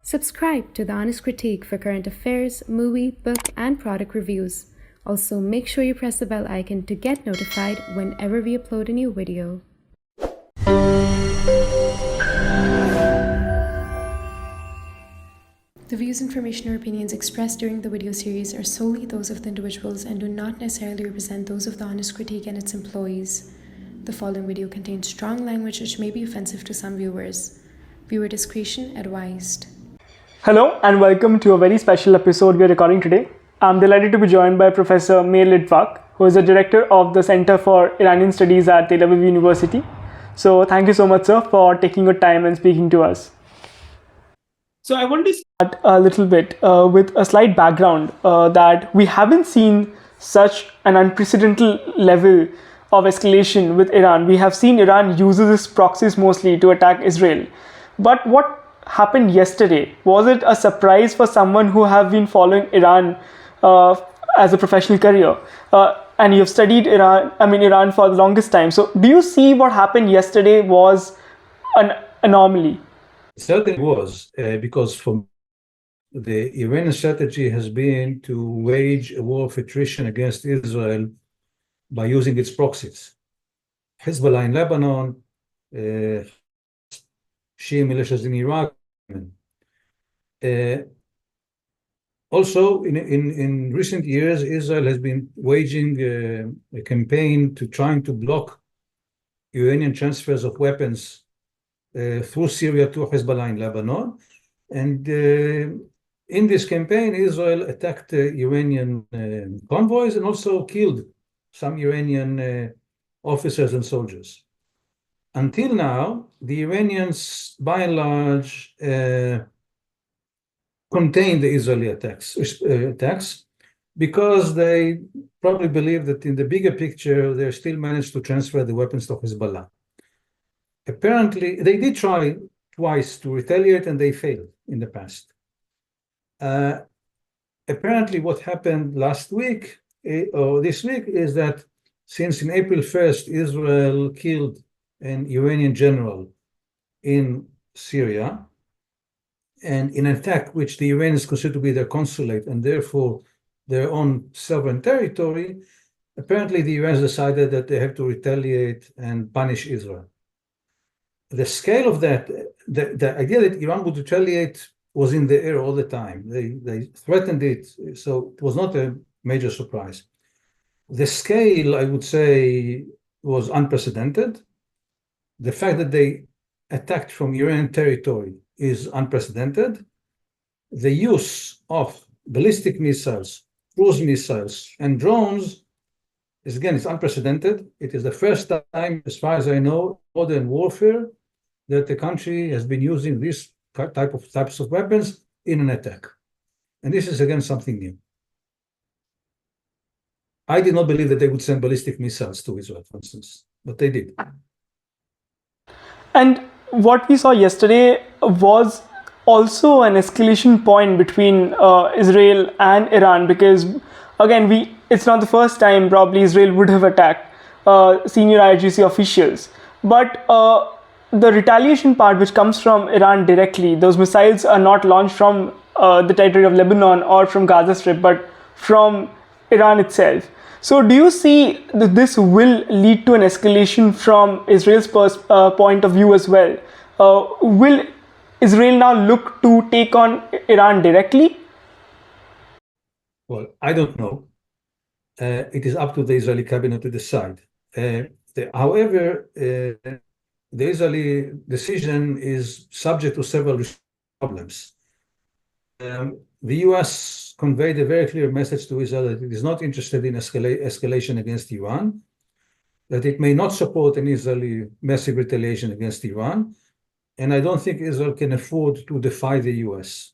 Subscribe to The Honest Critique for current affairs, movie, book, and product reviews. Also, make sure you press the bell icon to get notified whenever we upload a new video. The views, information, or opinions expressed during the video series are solely those of the individuals and do not necessarily represent those of The Honest Critique and its employees. The following video contains strong language which may be offensive to some viewers. Viewer discretion advised. Hello and welcome to a very special episode we are recording today. I'm delighted to be joined by Professor Meir Litvak, who is the director of the Center for Iranian Studies at Tel Aviv University. So thank you so much, sir, for taking your time and speaking to us. So I want to start a little bit with a slight background that we haven't seen such an unprecedented level of escalation with Iran. We have seen Iran uses its proxies mostly to attack Israel. But what happened yesterday? Was it a surprise for someone who have been following Iran as a professional career? And you've studied Iran for the longest time. So do you see what happened yesterday was an anomaly? It certainly was, because from the Iranian strategy has been to wage a war of attrition against Israel by using its proxies. Hezbollah in Lebanon, Shia militias in Iraq. Also, in recent years, Israel has been waging a campaign to trying to block Iranian transfers of weapons through Syria to Hezbollah in Lebanon. And in this campaign, Israel attacked Iranian convoys and also killed some Iranian officers and soldiers. Until now, the Iranians, by and large, contained the Israeli attacks because they probably believe that in the bigger picture, they still managed to transfer the weapons to Hezbollah. Apparently, they did try twice to retaliate and they failed in the past. Apparently, what happened last week or this week is that since in April 1st, Israel killed an Iranian general in Syria, and in an attack which the Iranians consider to be their consulate and therefore their own sovereign territory, apparently the Iranians decided that they have to retaliate and punish Israel. The scale of that, the idea that Iran would retaliate was in the air all the time. They threatened it, so it was not a major surprise. The scale, I would say, was unprecedented. The fact that they attacked from Iranian territory is unprecedented. The use of ballistic missiles, cruise missiles, and drones is, again, it's unprecedented. It is the first time, as far as I know, modern warfare, that the country has been using these types of weapons in an attack. And this is, again, something new. I did not believe that they would send ballistic missiles to Israel, for instance, but they did. And what we saw yesterday was also an escalation point between Israel and Iran, because again, it's not the first time probably Israel would have attacked senior IRGC officials. But the retaliation part, which comes from Iran directly, those missiles are not launched from the territory of Lebanon or from Gaza Strip, but from Iran itself. So do you see that this will lead to an escalation from Israel's point of view as well? Will Israel now look to take on Iran directly? Well, I don't know. It is up to the Israeli cabinet to decide. However, the Israeli decision is subject to several problems. The US conveyed a very clear message to Israel that it is not interested in escalation against Iran, that it may not support an Israeli massive retaliation against Iran, and I don't think Israel can afford to defy the US.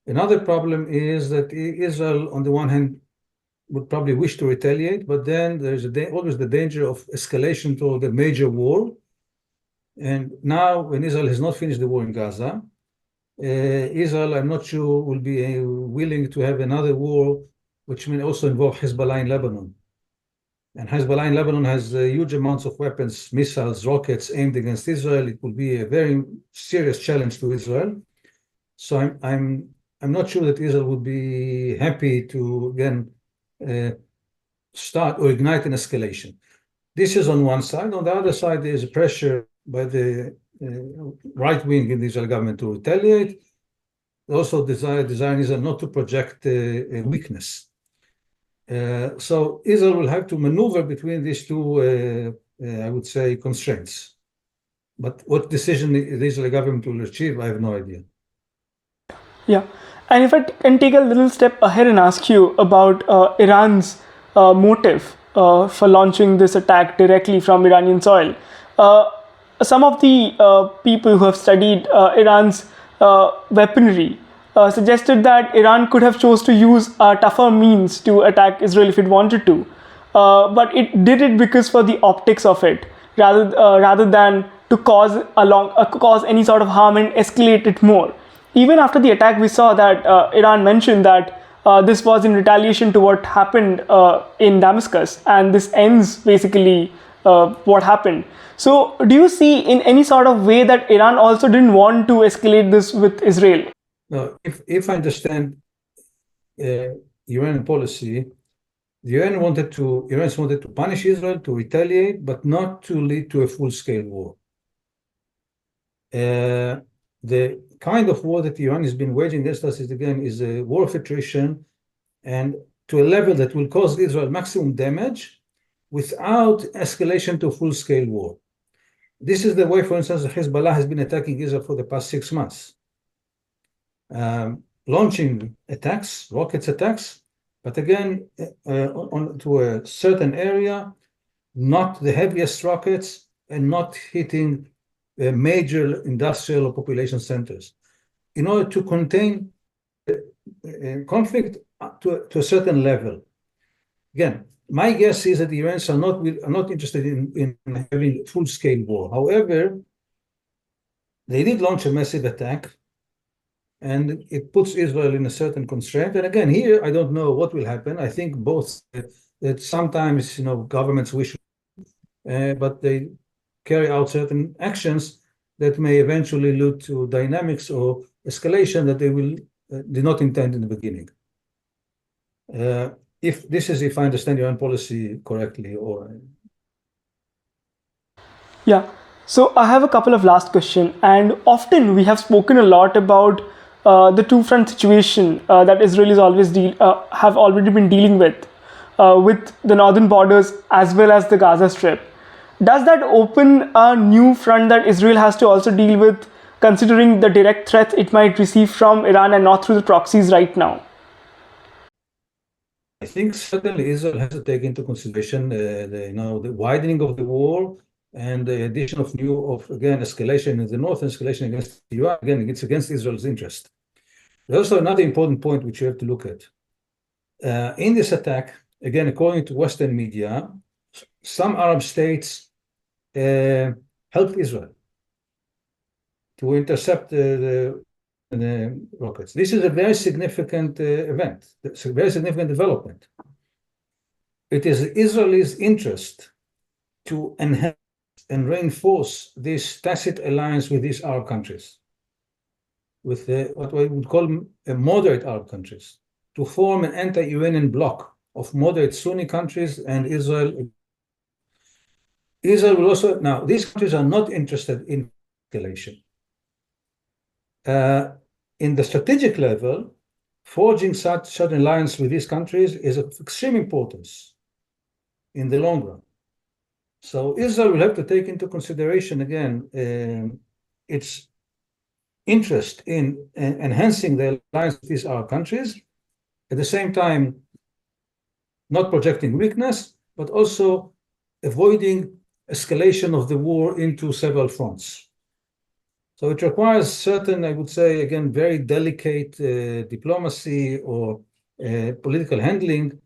Another problem is that Israel, on the one hand, would probably wish to retaliate, but then there's always the danger of escalation toward a major war. And now, when Israel has not finished the war in Gaza, Israel, I'm not sure, will be willing to have another war, which may also involve Hezbollah in Lebanon. And Hezbollah in Lebanon has huge amounts of weapons, missiles, rockets aimed against Israel. It will be a very serious challenge to Israel. So I'm not sure that Israel would be happy to again start or ignite an escalation. This is on one side. On the other side, there is pressure by the right wing in the Israeli government to retaliate. Also, desire Israel not to project a weakness. So Israel will have to maneuver between these two, I would say, constraints. But what decision the Israeli government will achieve, I have no idea. Yeah, and if I can take a little step ahead and ask you about Iran's motive for launching this attack directly from Iranian soil. Some of the people who have studied Iran's weaponry suggested that Iran could have chose to use tougher means to attack Israel if it wanted to, but it did it because for the optics of it, rather than to cause any sort of harm and escalate it more. Even after the attack, we saw that Iran mentioned that this was in retaliation to what happened in Damascus, and this ends basically what happened. So, do you see in any sort of way that Iran also didn't want to escalate this with Israel? No, if I understand Iranian policy, the Iranians wanted to punish Israel, to retaliate, but not to lead to a full-scale war. The kind of war that Iran has been waging against us is a war of attrition, and to a level that will cause Israel maximum damage without escalation to full-scale war. This is the way, for instance, Hezbollah has been attacking Israel for the past 6 months. Launching attacks, rockets attacks, but again, to a certain area, not the heaviest rockets, and not hitting major industrial or population centers, in order to contain conflict to a certain level. Again, my guess is that the Iranians are not interested in having full-scale war. However, they did launch a massive attack, and it puts Israel in a certain constraint. And again, here, I don't know what will happen. I think both that sometimes, governments wish, but they carry out certain actions that may eventually lead to dynamics or escalation that they did not intend in the beginning. If I understand your own policy correctly, or Yeah. So I have a couple of last questions, and often we have spoken a lot about the two-front situation that Israel is have already been dealing with the northern borders as well as the Gaza Strip. Does that open a new front that Israel has to also deal with, considering the direct threats it might receive from Iran and not through the proxies right now? I think certainly Israel has to take into consideration the widening of the war and the addition of escalation in the north, and escalation against Iran. Again, it's against Israel's interest. There's also another important point which you have to look at. In this attack, again, according to Western media, some Arab states helped Israel to intercept the rockets. This is a very significant event. It's a very significant development. It is Israel's interest to enhance and reinforce this tacit alliance with these Arab countries, with what we would call moderate Arab countries, to form an anti-Iranian bloc of moderate Sunni countries and Israel. Israel will also, now, these countries are not interested in escalation. In the strategic level, forging such an alliance with these countries is of extreme importance in the long run. So Israel will have to take into consideration, again, its interest in enhancing the alliance with these Arab countries, at the same time, not projecting weakness, but also avoiding escalation of the war into several fronts. So it requires certain, I would say, again, very delicate diplomacy or political handling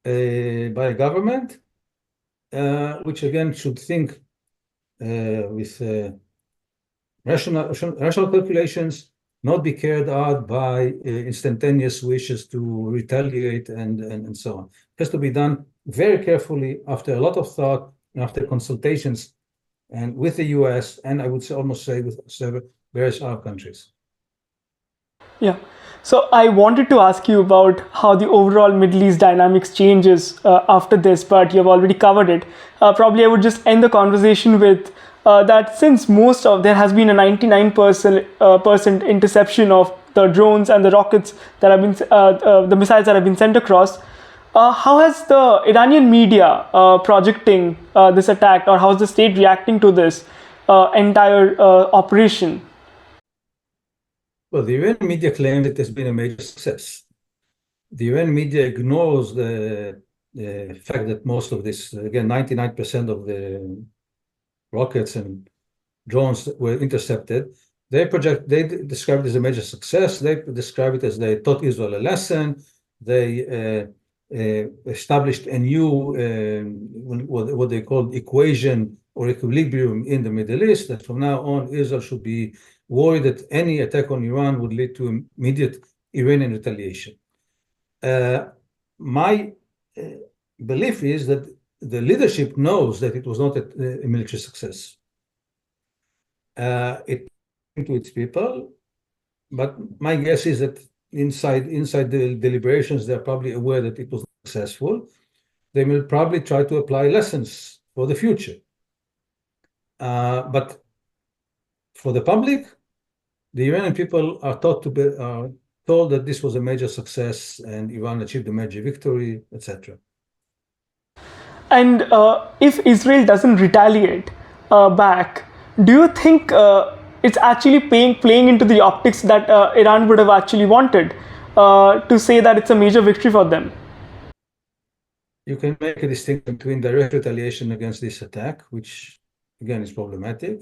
by a government, which again should think with rational calculations, not be carried out by instantaneous wishes to retaliate and so on. It has to be done very carefully after a lot of thought and after consultations and with the US, and I would almost say with various Arab countries. Yeah. So I wanted to ask you about how the overall Middle East dynamics changes after this, but you've already covered it. Probably I would just end the conversation with that since there has been a 99% interception of the drones and the rockets that have been, the missiles that have been sent across, how has the Iranian media projecting this attack, or how is the state reacting to this entire operation? Well, the UN media claims it has been a major success. The UN media ignores the fact that most of this, again, 99% of the rockets and drones were intercepted. They describe it as a major success. They describe it as they taught Israel a lesson. They established a new, what they call equation or equilibrium in the Middle East, that from now on, Israel should be worried that any attack on Iran would lead to immediate Iranian retaliation. My belief is that the leadership knows that it was not a military success. It to its people, but my guess is that inside the deliberations, they're probably aware that it was successful. They will probably try to apply lessons for the future. But for the public, the Iranian people are told that this was a major success and Iran achieved a major victory, etc. And if Israel doesn't retaliate back, do you think it's actually playing into the optics that Iran would have actually wanted to say that it's a major victory for them? You can make a distinction between direct retaliation against this attack, which again is problematic.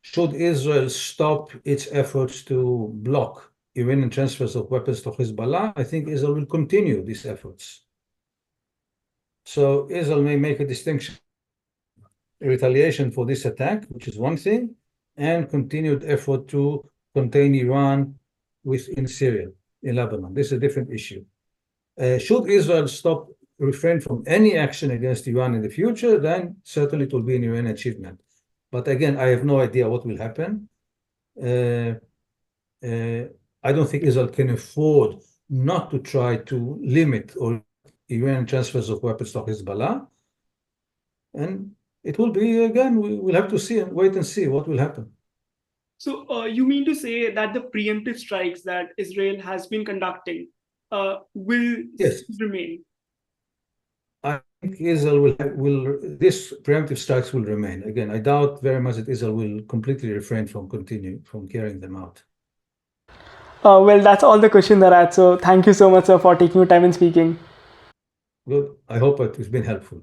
Should Israel stop its efforts to block Iranian transfers of weapons to Hezbollah, I think Israel will continue these efforts. So Israel may make a distinction, retaliation for this attack, which is one thing, and continued effort to contain Iran within Syria, in Lebanon. This is a different issue. Should Israel refrain from any action against Iran in the future, then certainly it will be an Iranian achievement. But again, I have no idea what will happen. I don't think Israel can afford not to try to limit or Iranian transfers of weapons to Hezbollah. And it will be, again, we'll have to see and wait and see what will happen. So you mean to say that the preemptive strikes that Israel has been conducting will remain? I think Israel this preemptive strikes will remain. Again, I doubt very much that Israel will completely refrain from carrying them out. Well, that's all the question that I had. So thank you so much, sir, for taking your time and speaking. Good. I hope it has been helpful.